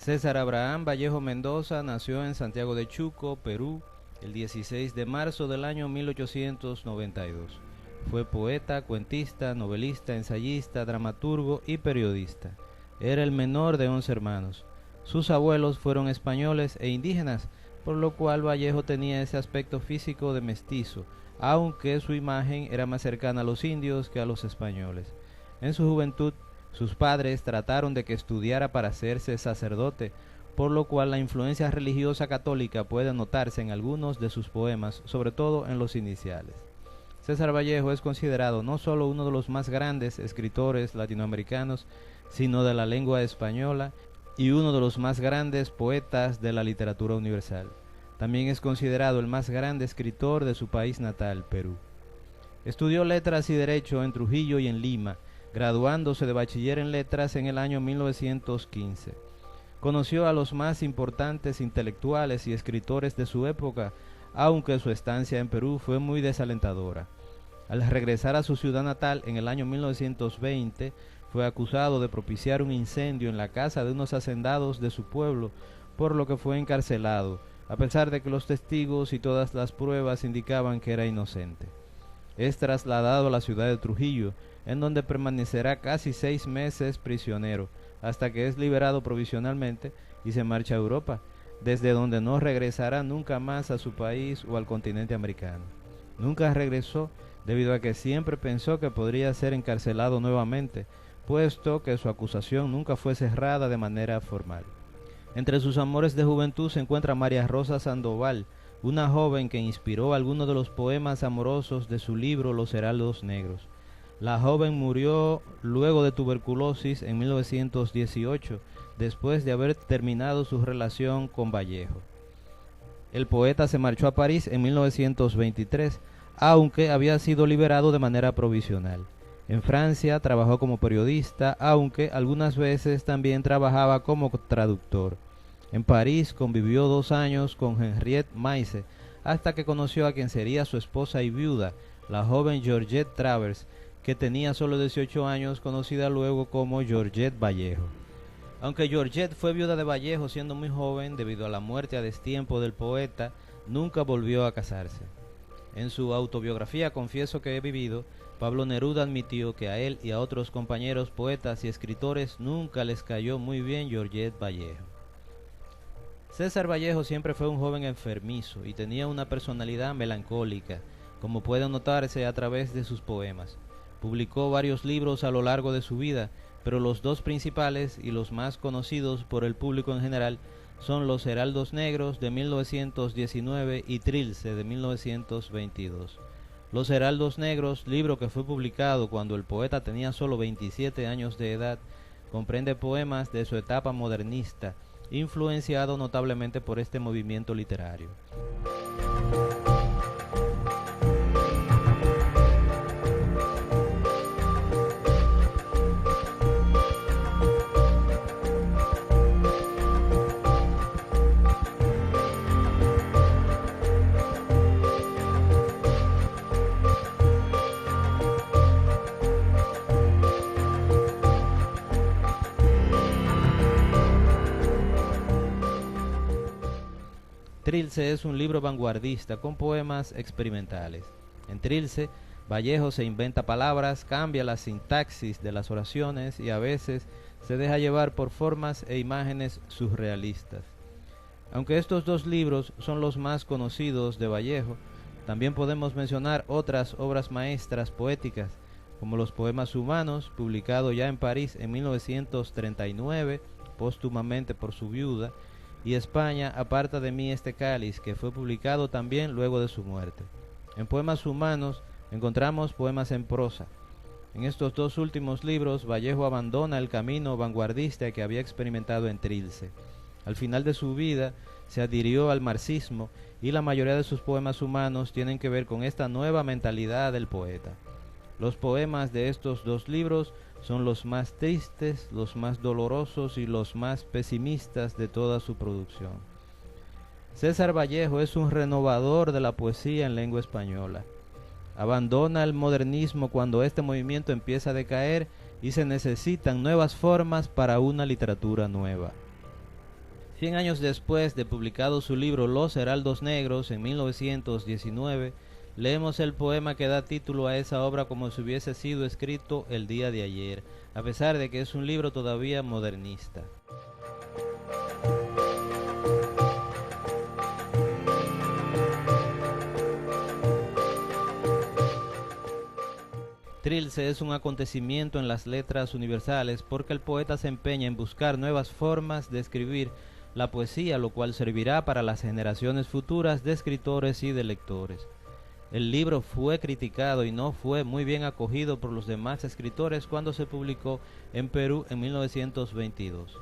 César Abraham Vallejo Mendoza nació en Santiago de Chuco, Perú, el 16 de marzo del año 1892. Fue poeta, cuentista, novelista, ensayista, dramaturgo y periodista. Era el menor de 11 hermanos. Sus abuelos fueron españoles e indígenas, por lo cual Vallejo tenía ese aspecto físico de mestizo, aunque su imagen era más cercana a los indios que a los españoles. En su juventud, sus padres trataron de que estudiara para hacerse sacerdote, por lo cual la influencia religiosa católica puede notarse en algunos de sus poemas, sobre todo en los iniciales. César Vallejo es considerado no solo uno de los más grandes escritores latinoamericanos, sino de la lengua española y uno de los más grandes poetas de la literatura universal. También es considerado el más grande escritor de su país natal, Perú. Estudió letras y derecho en Trujillo y en Lima, graduándose de bachiller en letras en el año 1915. Conoció a los más importantes intelectuales y escritores de su época, aunque su estancia en Perú fue muy desalentadora. Al regresar a su ciudad natal en el año 1920, fue acusado de propiciar un incendio en la casa de unos hacendados de su pueblo, por lo que fue encarcelado, a pesar de que los testigos y todas las pruebas indicaban que era inocente. Es trasladado a la ciudad de Trujillo, en donde permanecerá casi 6 meses prisionero, hasta que es liberado provisionalmente y se marcha a Europa, desde donde no regresará nunca más a su país o al continente americano. Nunca regresó debido a que siempre pensó que podría ser encarcelado nuevamente, puesto que su acusación nunca fue cerrada de manera formal. Entre sus amores de juventud se encuentra María Rosa Sandoval, una joven que inspiró algunos de los poemas amorosos de su libro Los Heraldos Negros. La joven murió luego de tuberculosis en 1918, después de haber terminado su relación con Vallejo. El poeta se marchó a París en 1923, aunque había sido liberado de manera provisional. En Francia trabajó como periodista, aunque algunas veces también trabajaba como traductor. En París convivió 2 años con Henriette Meise, hasta que conoció a quien sería su esposa y viuda, la joven Georgette Travers, que tenía solo 18 años, conocida luego como Georgette Vallejo. Aunque Georgette fue viuda de Vallejo siendo muy joven debido a la muerte a destiempo del poeta, nunca volvió a casarse. En su autobiografía Confieso que he vivido, Pablo Neruda admitió que a él y a otros compañeros poetas y escritores nunca les cayó muy bien Georgette Vallejo. César Vallejo siempre fue un joven enfermizo y tenía una personalidad melancólica, como puede notarse a través de sus poemas. Publicó varios libros a lo largo de su vida, pero los 2 principales y los más conocidos por el público en general son Los Heraldos Negros de 1919 y Trilce de 1922. Los Heraldos Negros, libro que fue publicado cuando el poeta tenía solo 27 años de edad, comprende poemas de su etapa modernista, influenciado notablemente por este movimiento literario. Trilce es un libro vanguardista con poemas experimentales. En Trilce, Vallejo se inventa palabras, cambia la sintaxis de las oraciones y a veces se deja llevar por formas e imágenes surrealistas. Aunque estos 2 libros son los más conocidos de Vallejo, también podemos mencionar otras obras maestras poéticas, como los Poemas Humanos, publicado ya en París en 1939, póstumamente por su viuda, y España, aparta de mí este cáliz, que fue publicado también luego de su muerte. En Poemas Humanos encontramos poemas en prosa. En estos 2 últimos libros, Vallejo abandona el camino vanguardista que había experimentado en Trilce. Al final de su vida, se adhirió al marxismo y la mayoría de sus poemas humanos tienen que ver con esta nueva mentalidad del poeta. Los poemas de estos 2 libros son los más tristes, los más dolorosos y los más pesimistas de toda su producción. César Vallejo es un renovador de la poesía en lengua española. Abandona el modernismo cuando este movimiento empieza a decaer y se necesitan nuevas formas para una literatura nueva. 100 años después de publicado su libro Los Heraldos Negros en 1919, leemos el poema que da título a esa obra como si hubiese sido escrito el día de ayer, a pesar de que es un libro todavía modernista. Trilce es un acontecimiento en las letras universales porque el poeta se empeña en buscar nuevas formas de escribir la poesía, lo cual servirá para las generaciones futuras de escritores y de lectores. El libro fue criticado y no fue muy bien acogido por los demás escritores cuando se publicó en Perú en 1922.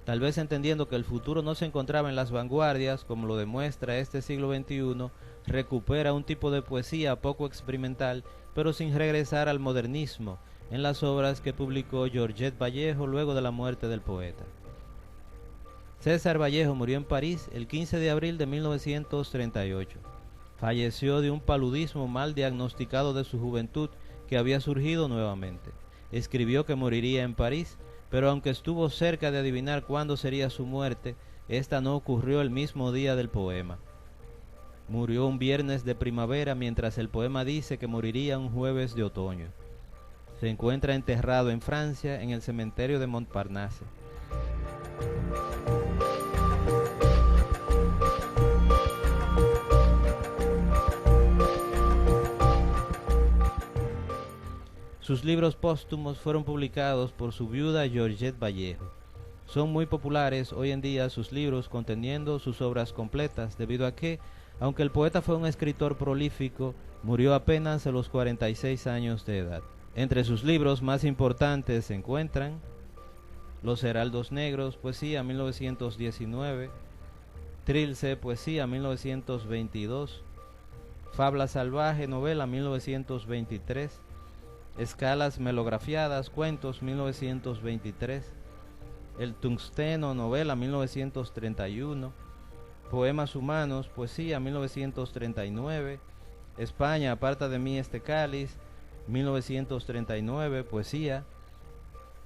Tal vez entendiendo que el futuro no se encontraba en las vanguardias, como lo demuestra este siglo XXI, recupera un tipo de poesía poco experimental, pero sin regresar al modernismo, en las obras que publicó Georgette Vallejo luego de la muerte del poeta. César Vallejo murió en París el 15 de abril de 1938. Falleció de un paludismo mal diagnosticado de su juventud que había surgido nuevamente. Escribió que moriría en París, pero aunque estuvo cerca de adivinar cuándo sería su muerte, esta no ocurrió el mismo día del poema. Murió un viernes de primavera, mientras el poema dice que moriría un jueves de otoño. Se encuentra enterrado en Francia, en el cementerio de Montparnasse. Sus libros póstumos fueron publicados por su viuda Georgette Vallejo. Son muy populares hoy en día sus libros conteniendo sus obras completas, debido a que, aunque el poeta fue un escritor prolífico, murió apenas a los 46 años de edad. Entre sus libros más importantes se encuentran Los Heraldos Negros, poesía 1919, Trilce, poesía 1922, Fabla Salvaje, novela 1923, Escalas Melografiadas, cuentos 1923, El Tungsteno, novela 1931, Poemas Humanos, poesía 1939, España, aparta de mí este cáliz 1939, poesía,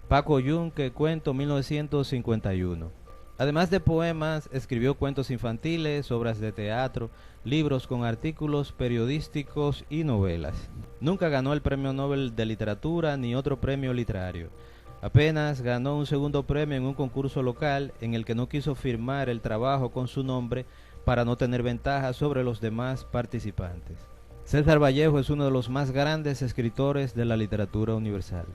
Paco Yunque, cuento 1951. Además de poemas, escribió cuentos infantiles, obras de teatro, libros con artículos periodísticos y novelas. Nunca ganó el Premio Nobel de Literatura ni otro premio literario. Apenas ganó un segundo premio en un concurso local en el que no quiso firmar el trabajo con su nombre para no tener ventaja sobre los demás participantes. César Vallejo es uno de los más grandes escritores de la literatura universal.